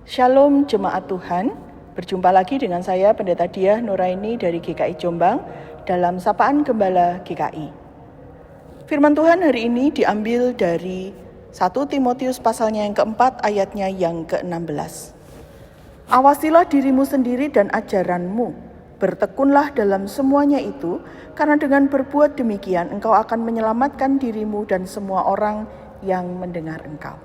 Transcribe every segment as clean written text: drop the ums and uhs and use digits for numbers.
Shalom Jemaat Tuhan, berjumpa lagi dengan saya Pendeta Diah Nuraini dari GKI Jombang dalam Sapaan Gembala GKI. Firman Tuhan hari ini diambil dari 1 Timotius pasalnya yang keempat ayatnya yang ke-16. Awasilah dirimu sendiri dan ajaranmu, bertekunlah dalam semuanya itu, karena dengan berbuat demikian engkau akan menyelamatkan dirimu dan semua orang yang mendengar engkau.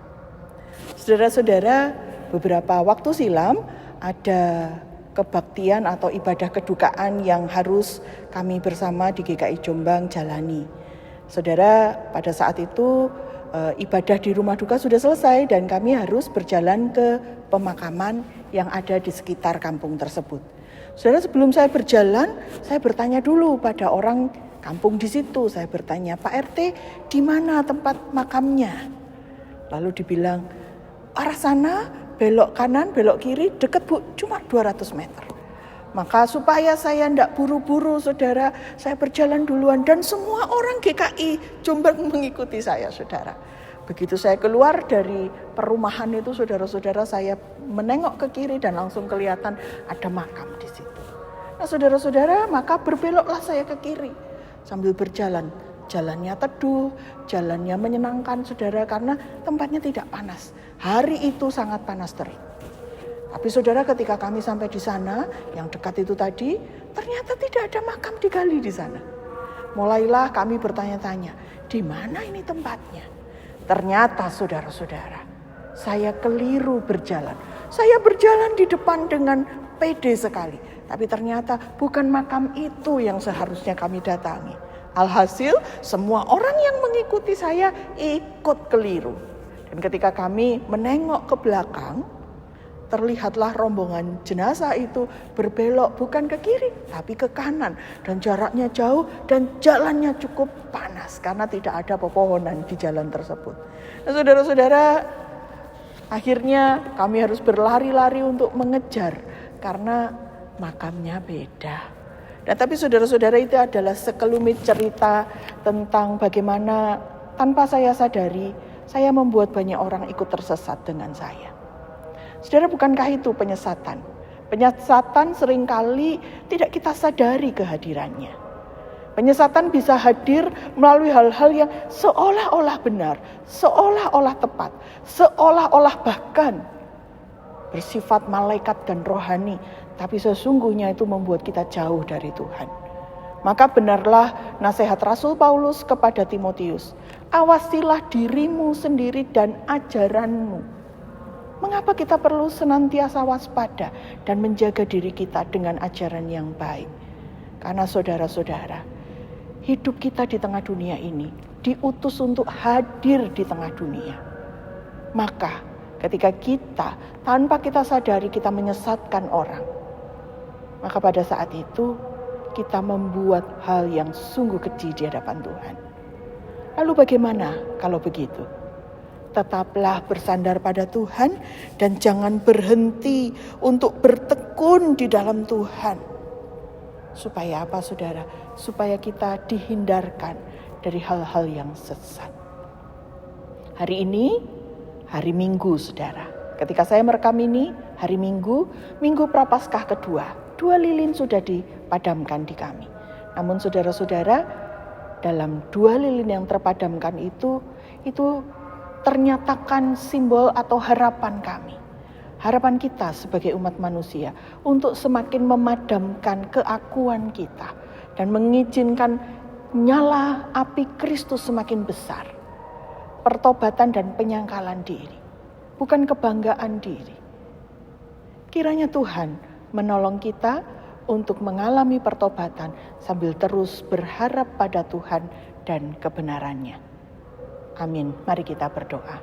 Saudara-saudara, beberapa waktu silam ada kebaktian atau ibadah kedukaan yang harus kami bersama di GKI Jombang jalani. Saudara, pada saat itu ibadah di rumah duka sudah selesai dan kami harus berjalan ke pemakaman yang ada di sekitar kampung tersebut. Saudara, sebelum saya berjalan, saya bertanya dulu pada orang kampung di situ. Saya bertanya, Pak RT, di mana tempat makamnya? Lalu dibilang, arah sana, belok kanan, belok kiri, dekat Bu, cuma 200 meter. Maka supaya saya tidak buru-buru saudara, saya berjalan duluan dan semua orang GKI Jombang mengikuti saya saudara. Begitu saya keluar dari perumahan itu saudara-saudara, saya menengok ke kiri dan langsung kelihatan ada makam di situ. Nah saudara-saudara, maka berbeloklah saya ke kiri sambil berjalan. Jalannya teduh, jalannya menyenangkan saudara karena tempatnya tidak panas. Hari itu sangat panas terik. Tapi saudara, ketika kami sampai di sana, yang dekat itu tadi, ternyata tidak ada makam digali di sana. Mulailah kami bertanya-tanya, di mana ini tempatnya? Ternyata saudara-saudara, saya keliru berjalan. Saya berjalan di depan dengan pede sekali. Tapi ternyata bukan makam itu yang seharusnya kami datangi. Alhasil semua orang yang mengikuti saya ikut keliru. Dan ketika kami menengok ke belakang, terlihatlah rombongan jenazah itu berbelok bukan ke kiri tapi ke kanan. Dan jaraknya jauh dan jalannya cukup panas karena tidak ada pepohonan di jalan tersebut. Nah saudara-saudara, akhirnya kami harus berlari-lari untuk mengejar karena makamnya beda. Nah, tapi saudara-saudara, itu adalah sekelumit cerita tentang bagaimana tanpa saya sadari, saya membuat banyak orang ikut tersesat dengan saya. Saudara, bukankah itu penyesatan? Penyesatan seringkali tidak kita sadari kehadirannya. Penyesatan bisa hadir melalui hal-hal yang seolah-olah benar, seolah-olah tepat, seolah-olah bahkan bersifat malaikat dan rohani. Tapi sesungguhnya itu membuat kita jauh dari Tuhan. Maka benarlah nasihat Rasul Paulus kepada Timotius. Awasilah dirimu sendiri dan ajaranmu. Mengapa kita perlu senantiasa waspada dan menjaga diri kita dengan ajaran yang baik? Karena saudara-saudara, hidup kita di tengah dunia ini diutus untuk hadir di tengah dunia. Maka ketika kita tanpa kita sadari kita menyesatkan orang, maka pada saat itu kita membuat hal yang sungguh keji di hadapan Tuhan. Lalu bagaimana kalau begitu? Tetaplah bersandar pada Tuhan dan jangan berhenti untuk bertekun di dalam Tuhan. Supaya apa saudara? Supaya kita dihindarkan dari hal-hal yang sesat. Hari ini, hari Minggu saudara. Ketika saya merekam ini, hari Minggu, Minggu Prapaskah kedua. 2 lilin sudah dipadamkan di kami. Namun saudara-saudara, dalam 2 lilin yang terpadamkan itu ternyatakan simbol atau harapan kami. Harapan kita sebagai umat manusia untuk semakin memadamkan keakuan kita dan mengizinkan nyala api Kristus semakin besar. Pertobatan dan penyangkalan diri, bukan kebanggaan diri. Kiranya Tuhan menolong kita untuk mengalami pertobatan sambil terus berharap pada Tuhan dan kebenarannya. Amin. Mari kita berdoa.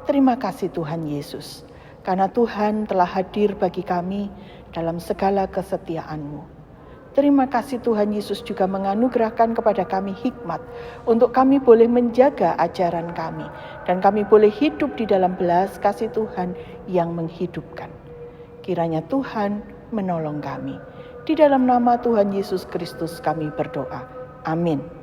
Terima kasih Tuhan Yesus, karena Tuhan telah hadir bagi kami dalam segala kesetiaan-Mu. Terima kasih Tuhan Yesus juga menganugerahkan kepada kami hikmat untuk kami boleh menjaga ajaran kami dan kami boleh hidup di dalam belas kasih Tuhan yang menghidupkan. Kiranya Tuhan menolong kami. Di dalam nama Tuhan Yesus Kristus kami berdoa. Amin.